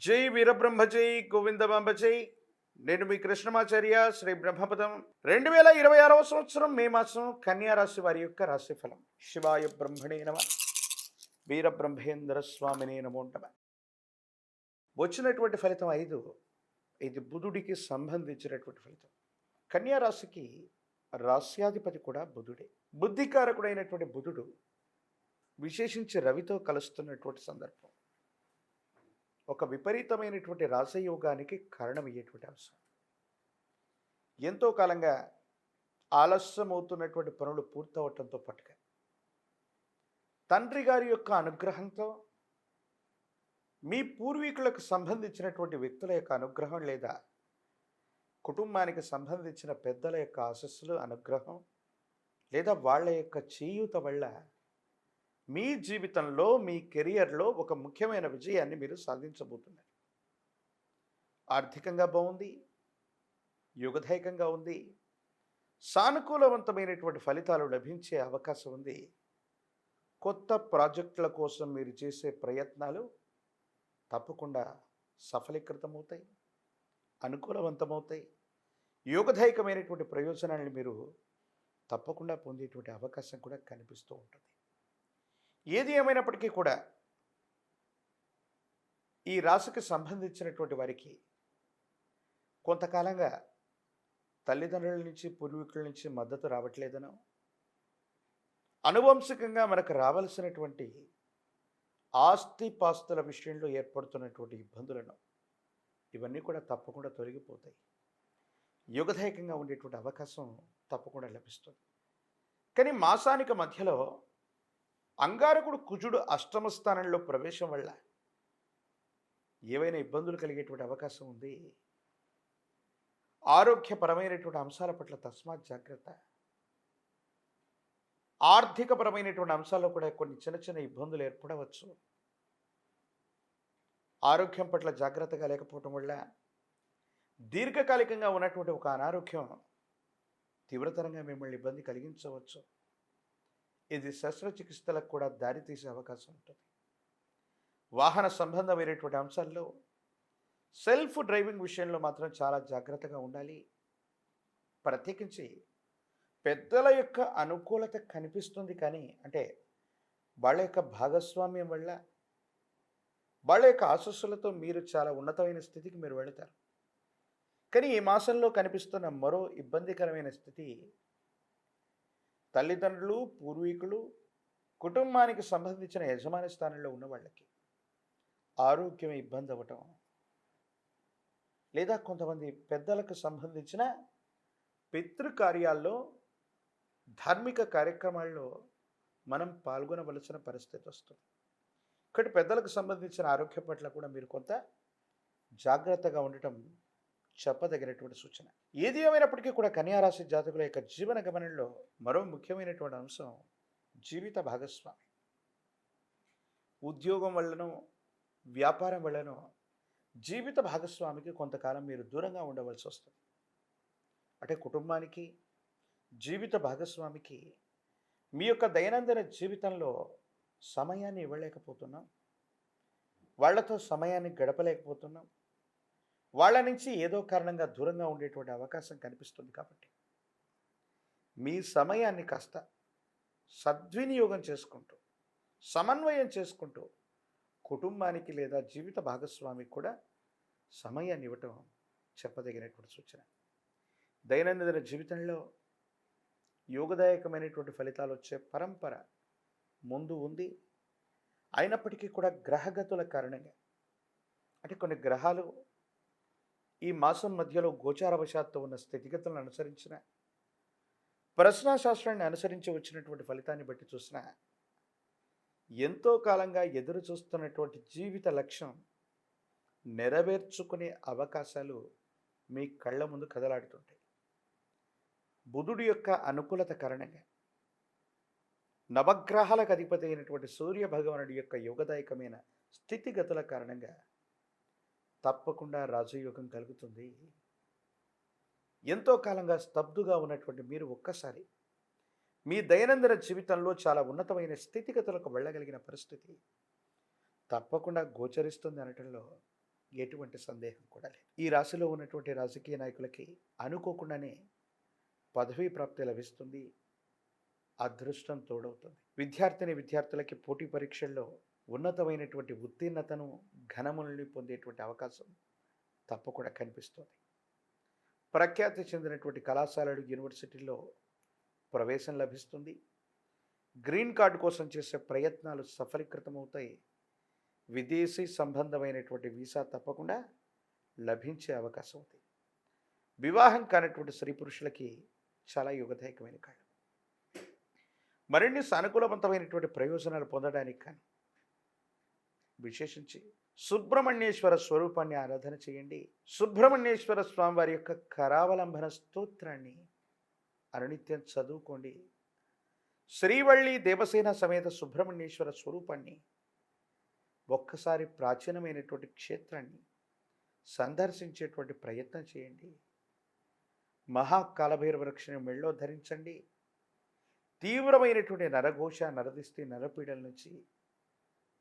జై వీరబ్రహ్మ జై గోవిందమాంబ జై. నేను మీ కృష్ణమాచార్య శ్రీ బ్రహ్మపదం. 2026 సంవత్సరం మే మాసం కన్యా రాశి వారి యొక్క రాశిఫలం. శివాయ బ్రహ్మణే నమ, వీరబ్రహ్మేంద్ర స్వామినే నమో నమ. వచ్చినటువంటి ఫలితం 5. ఇది బుధుడికి సంబంధించినటువంటి ఫలితం. కన్యా రాశికి రాస్యాధిపతి కూడా బుధుడే. బుద్ధికారకుడైనటువంటి బుధుడు విశేషించి రవితో కలుస్తున్నటువంటి సందర్భం ఒక విపరీతమైనటువంటి రాజయోగానికి కారణమయ్యేటువంటి అంశం. ఎంతో కాలంగా ఆలస్యమవుతున్నటువంటి పనులు పూర్తవటంతో పాటుగా తండ్రి గారి యొక్క అనుగ్రహంతో మీ పూర్వీకులకు సంబంధించినటువంటి వ్యక్తుల యొక్క అనుగ్రహం లేదా కుటుంబానికి సంబంధించిన పెద్దల యొక్క ఆశస్సులు అనుగ్రహం లేదా వాళ్ళ యొక్క చేయూత వల్ల మీ జీవితంలో మీ కెరియర్లో ఒక ముఖ్యమైన విజయాన్ని మీరు సాధించబోతున్నారు. ఆర్థికంగా బాగుంది, యుగదాయకంగా ఉంది, సానుకూలవంతమైనటువంటి ఫలితాలు లభించే అవకాశం ఉంది. కొత్త ప్రాజెక్టుల కోసం మీరు చేసే ప్రయత్నాలు తప్పకుండా సఫలీకృతమవుతాయి, అనుకూలవంతమవుతాయి. యోగదాయకమైనటువంటి ప్రయోజనాలను మీరు తప్పకుండా పొందేటువంటి అవకాశం కూడా కనిపిస్తూ ఉంటుంది. ఏది ఏమైనప్పటికీ కూడా ఈ రాశికి సంబంధించినటువంటి వారికి కొంతకాలంగా తల్లిదండ్రుల నుంచి పూర్వీకుల నుంచి మద్దతు రావట్లేదనో, అనువంశికంగా మనకు రావాల్సినటువంటి ఆస్తిపాస్తుల విషయంలో ఏర్పడుతున్నటువంటి ఇబ్బందులను ఇవన్నీ కూడా తప్పకుండా తొలగిపోతాయి. యుగదాయకంగా ఉండేటువంటి అవకాశం తప్పకుండా లభిస్తుంది. కానీ మాసానికి మధ్యలో అంగారకుడు కుజుడు అష్టమ స్థానంలో ప్రవేశం వల్ల ఏవైనా ఇబ్బందులు కలిగేటువంటి అవకాశం ఉంది. ఆరోగ్యపరమైనటువంటి అంశాల పట్ల తస్మాత్ జాగ్రత్త. ఆర్థికపరమైనటువంటి అంశాల్లో కూడా కొన్ని చిన్న చిన్న ఇబ్బందులు ఏర్పడవచ్చు. ఆరోగ్యం పట్ల జాగ్రత్తగా లేకపోవటం వల్ల దీర్ఘకాలికంగా ఉన్నటువంటి ఒక అనారోగ్యం తీవ్రతరంగా మిమ్మల్ని ఇబ్బంది కలిగించవచ్చు. ఇది శస్త్రచికిత్సలకు కూడా దారితీసే అవకాశం ఉంటుంది. వాహన సంబంధమైనటువంటి అంశాల్లో సెల్ఫ్ డ్రైవింగ్ విషయంలో మాత్రం చాలా జాగ్రత్తగా ఉండాలి. ప్రత్యేకించి పెద్దల యొక్క అనుకూలత కనిపిస్తుంది, కానీ అంటే వాళ్ళ యొక్క భాగస్వామ్యం వల్ల వాళ్ళ యొక్క ఆశస్సులతో మీరు చాలా ఉన్నతమైన స్థితికి మీరు వెళతారు. కానీ ఈ మాసంలో కనిపిస్తున్న మరో ఇబ్బందికరమైన స్థితి తల్లిదండ్రులు, పూర్వీకులు, కుటుంబానికి సంబంధించిన యజమాని స్థానంలో ఉన్న వాళ్ళకి ఆరోగ్యం ఇబ్బంది అవ్వటం, లేదా కొంతమంది పెద్దలకు సంబంధించిన పితృకార్యాల్లో, ధార్మిక కార్యక్రమాల్లో మనం పాల్గొనవలసిన పరిస్థితి వస్తుంది. ఇక్కడ పెద్దలకు సంబంధించిన ఆరోగ్యం పట్ల కూడా మీరు కొంత జాగ్రత్తగా ఉండటం చెప్పదగినటువంటి సూచన. ఏది ఏమైనప్పటికీ కూడా కన్యారాశి జాతకుల యొక్క జీవన గమనంలో మరో ముఖ్యమైనటువంటి అంశం జీవిత భాగస్వామి. ఉద్యోగం వల్లనో వ్యాపారం వల్లనో జీవిత భాగస్వామికి కొంతకాలం మీరు దూరంగా ఉండవలసి వస్తుంది. అంటే కుటుంబానికి, జీవిత భాగస్వామికి మీ యొక్క దైనందిన జీవితంలో సమయాన్ని ఇవ్వలేకపోతున్నాం, వాళ్లతో సమయాన్ని గడపలేకపోతున్నాం, వాళ్ళ నుంచి ఏదో కారణంగా దూరంగా ఉండేటువంటి అవకాశం కనిపిస్తుంది. కాబట్టి మీ సమయాన్ని కాస్త సద్వినియోగం చేసుకుంటూ, సమన్వయం చేసుకుంటూ కుటుంబానికి లేదా జీవిత భాగస్వామికి కూడా సమయాన్ని ఇవ్వటం చెప్పదగినటువంటి సూచన. దైనందిన జీవితంలో యోగదాయకమైనటువంటి ఫలితాలు వచ్చే పరంపర ముందు ఉంది. అయినప్పటికీ కూడా గ్రహగతుల కారణంగా, అంటే కొన్ని గ్రహాలు ఈ మాసం మధ్యలో గోచారవశాత్తు ఉన్న స్థితిగతులను అనుసరించిన, ప్రశ్నాశాస్త్రాన్ని అనుసరించి వచ్చినటువంటి ఫలితాన్ని బట్టి చూసిన, ఎంతో కాలంగా ఎదురు చూస్తున్నటువంటి జీవిత లక్ష్యం నెరవేర్చుకునే అవకాశాలు మీ కళ్ళ ముందు కదలాడుతుంటాయి. బుధుడి యొక్క అనుకూలత కారణంగా, నవగ్రహాలకు అధిపతి అయినటువంటి సూర్య భగవానుడి యొక్క యోగదాయకమైన స్థితిగతుల కారణంగా తప్పకుండా రాజయోగం కలుగుతుంది. ఎంతో కాలంగా స్తబ్దుగా ఉన్నటువంటి మీరు ఒక్కసారి మీ దైనందిన జీవితంలో చాలా ఉన్నతమైన స్థితిగతులకు వెళ్ళగలిగిన పరిస్థితి తప్పకుండా గోచరిస్తుంది అనటంలో ఎటువంటి సందేహం కూడా లేదు. ఈ రాశిలో ఉన్నటువంటి రాజకీయ నాయకులకి అనుకోకుండానే పదవీ ప్రాప్తి లభిస్తుంది. అదృష్టం తోడవుతుంది. విద్యార్థులకి పోటీ పరీక్షల్లో ఉన్నతమైనటువంటి ఉత్తీర్ణతను, ఘనముల్ని పొందేటువంటి అవకాశం తప్పకుండా కనిపిస్తుంది. ప్రఖ్యాతి చెందినటువంటి కళాశాలలు, యూనివర్సిటీల్లో ప్రవేశం లభిస్తుంది. గ్రీన్ కార్డు కోసం చేసే ప్రయత్నాలు సఫలీకృతమవుతాయి. విదేశీ సంబంధమైనటువంటి వీసా తప్పకుండా లభించే అవకాశం ఉంది. వివాహం కానటువంటి స్త్రీ పురుషులకి చాలా యుగదాయకమైన కాలం. మరిన్ని సానుకూలవంతమైనటువంటి ప్రయోజనాలు పొందడానికి కానీ విశేషించి సుబ్రహ్మణ్యేశ్వర స్వరూపాన్ని ఆరాధన చేయండి. సుబ్రహ్మణ్యేశ్వర స్వామి వారి యొక్క కరావలంబన స్తోత్రాన్ని అనునిత్యం చదువుకోండి. శ్రీవల్లి దేవసేన సమేత సుబ్రహ్మణ్యేశ్వర స్వరూపాన్ని ఒక్కసారి ప్రాచీనమైనటువంటి క్షేత్రాన్ని సందర్శించేటువంటి ప్రయత్నం చేయండి. మహాకాలభైరవ వృక్షాన్ని మెళ్ళో ధరించండి. తీవ్రమైనటువంటి నరఘోష, నరదిష్టి, నరపీడల నుంచి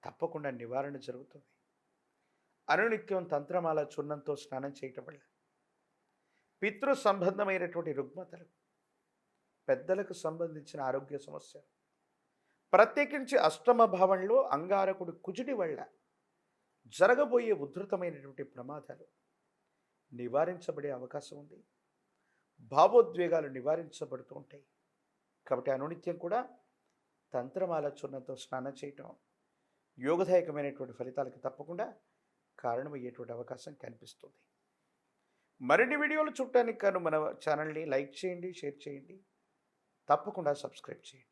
తప్పకుండా నివారణ జరుగుతుంది. అనునిత్యం తంత్రమాల చూర్ణంతో స్నానం చేయటం వల్ల పితృ సంబంధమైనటువంటి రుగ్మతలు, పెద్దలకు సంబంధించిన ఆరోగ్య సమస్యలు, ప్రత్యేకించి అష్టమ భావంలో అంగారకుడి కుజుడి వల్ల జరగబోయే ఉధృతమైనటువంటి ప్రమాదాలు నివారించబడే అవకాశం ఉంది. భావోద్వేగాలు నివారించబడుతూ ఉంటాయి. కాబట్టి అనునిత్యం కూడా తంత్రమాల చూర్ణంతో స్నానం చేయటం యోగదాయకమైనటువంటి ఫలితాలకు తప్పకుండా కారణమయ్యేటువంటి అవకాశం కనిపిస్తుంది. మరిన్ని వీడియోలు చూడటానికి కాను మన ఛానల్ని లైక్ చేయండి, షేర్ చేయండి, తప్పకుండా సబ్స్క్రైబ్ చేయండి.